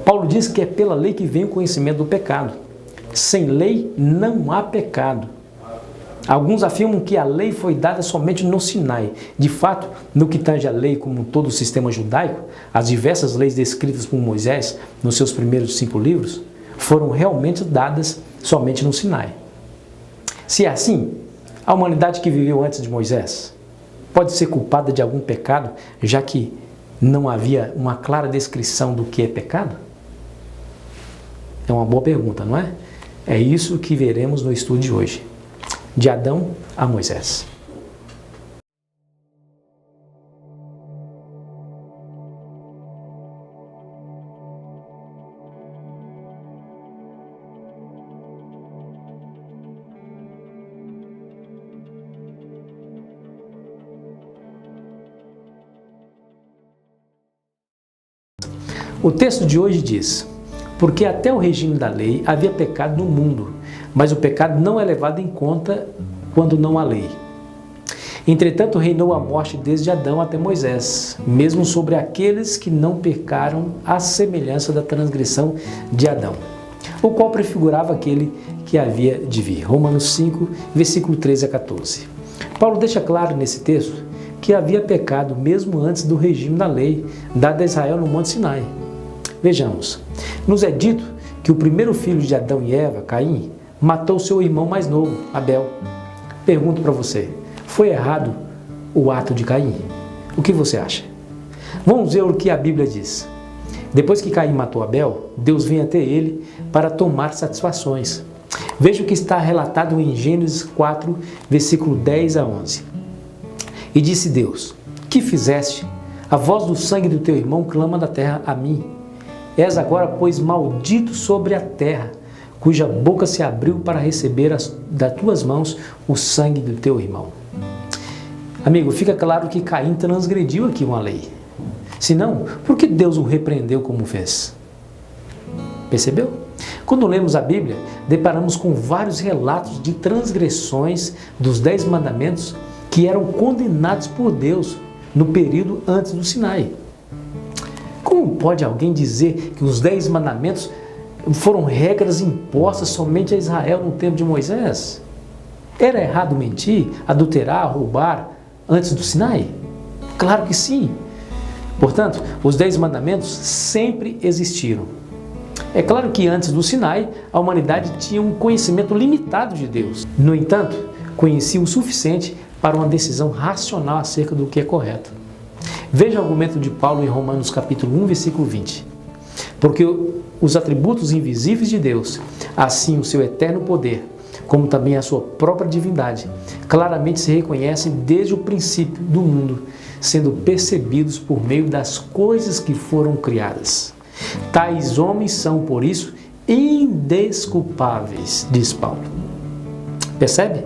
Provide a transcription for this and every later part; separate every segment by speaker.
Speaker 1: Paulo diz que é pela lei que vem o conhecimento do pecado. Sem lei não há pecado. Alguns afirmam que a lei foi dada somente no Sinai. De fato, no que tange a lei como todo o sistema judaico, as diversas leis descritas por Moisés nos seus primeiros 5 livros foram realmente dadas somente no Sinai. Se é assim, a humanidade que viveu antes de Moisés pode ser culpada de algum pecado, já que não havia uma clara descrição do que é pecado? É uma boa pergunta, não é? É isso que veremos no estudo de hoje. De Adão a Moisés. O texto de hoje diz: porque até o regime da lei havia pecado no mundo, mas o pecado não é levado em conta quando não há lei. Entretanto, reinou a morte desde Adão até Moisés, mesmo sobre aqueles que não pecaram à semelhança da transgressão de Adão, o qual prefigurava aquele que havia de vir. Romanos 5, versículo 13 a 14. Paulo deixa claro nesse texto que havia pecado mesmo antes do regime da lei dada a Israel no Monte Sinai. Vejamos, nos é dito que o primeiro filho de Adão e Eva, Caim, matou seu irmão mais novo, Abel. Pergunto para você, foi errado o ato de Caim? O que você acha? Vamos ver o que a Bíblia diz. Depois que Caim matou Abel, Deus vem até ele para tomar satisfações. Veja o que está relatado em Gênesis 4, versículo 10 a 11. E disse Deus: que fizeste? A voz do sangue do teu irmão clama da terra a mim. És agora, pois, maldito sobre a terra, cuja boca se abriu para receber das tuas mãos o sangue do teu irmão. Amigo, fica claro que Caim transgrediu aqui uma lei. Se não, por que Deus o repreendeu como fez? Percebeu? Quando lemos a Bíblia, deparamos com vários relatos de transgressões dos 10 mandamentos que eram condenados por Deus no período antes do Sinai. Como pode alguém dizer que os 10 mandamentos foram regras impostas somente a Israel no tempo de Moisés? Era errado mentir, adulterar, roubar antes do Sinai? Claro que sim. Portanto, os 10 mandamentos sempre existiram. É claro que antes do Sinai, a humanidade tinha um conhecimento limitado de Deus. No entanto, conhecia o suficiente para uma decisão racional acerca do que é correto. Veja o argumento de Paulo em Romanos capítulo 1, versículo 20. Porque os atributos invisíveis de Deus, assim o seu eterno poder, como também a sua própria divindade, claramente se reconhecem desde o princípio do mundo, sendo percebidos por meio das coisas que foram criadas. Tais homens são, por isso, indesculpáveis, diz Paulo. Percebe?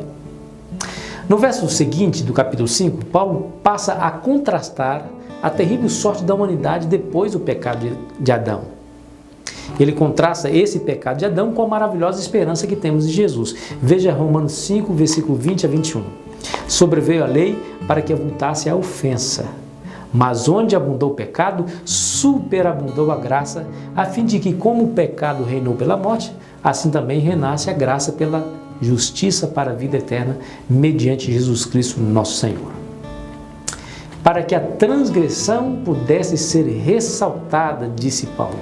Speaker 1: No verso seguinte do capítulo 5, Paulo passa a contrastar a terrível sorte da humanidade depois do pecado de Adão. Ele contrasta esse pecado de Adão com a maravilhosa esperança que temos em Jesus. Veja Romanos 5, versículo 20 a 21. Sobreveio a lei para que abundasse a ofensa, mas onde abundou o pecado, superabundou a graça, a fim de que, como o pecado reinou pela morte, assim também reinasse a graça pela justiça para a vida eterna, mediante Jesus Cristo, nosso Senhor. Para que a transgressão pudesse ser ressaltada, disse Paulo.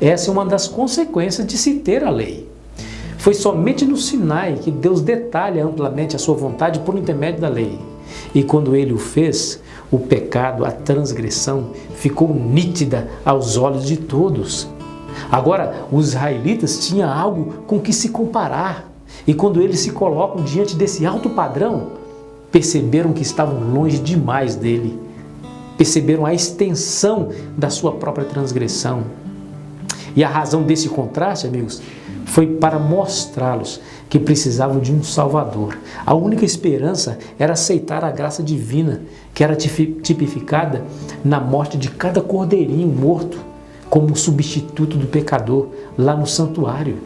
Speaker 1: Essa é uma das consequências de se ter a lei. Foi somente no Sinai que Deus detalha amplamente a sua vontade por intermédio da lei. E quando ele o fez, o pecado, a transgressão, ficou nítida aos olhos de todos. Agora, os israelitas tinham algo com que se comparar. E quando eles se colocam diante desse alto padrão, perceberam que estavam longe demais dele. Perceberam a extensão da sua própria transgressão. E a razão desse contraste, amigos, foi para mostrá-los que precisavam de um Salvador. A única esperança era aceitar a graça divina, que era tipificada na morte de cada cordeirinho morto, como substituto do pecador lá no santuário.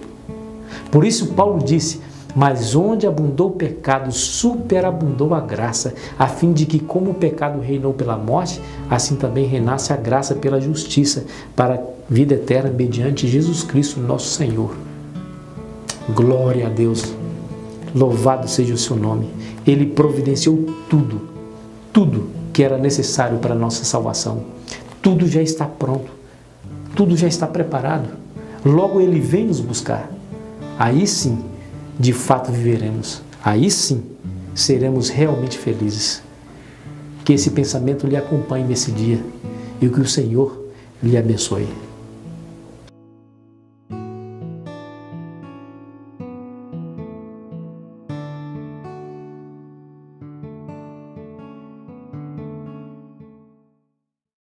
Speaker 1: Por isso Paulo disse Mas onde abundou o pecado, superabundou a graça, a fim de que, como o pecado reinou pela morte, assim também reinasse a graça pela justiça, para a vida eterna, mediante Jesus Cristo, nosso Senhor. Glória a Deus, louvado seja o seu nome. Ele providenciou tudo que era necessário para a nossa salvação. Tudo já está pronto, tudo já está preparado. Logo Ele vem nos buscar. Aí sim, de fato viveremos. Aí sim, seremos realmente felizes. Que esse pensamento lhe acompanhe nesse dia e que o Senhor lhe abençoe.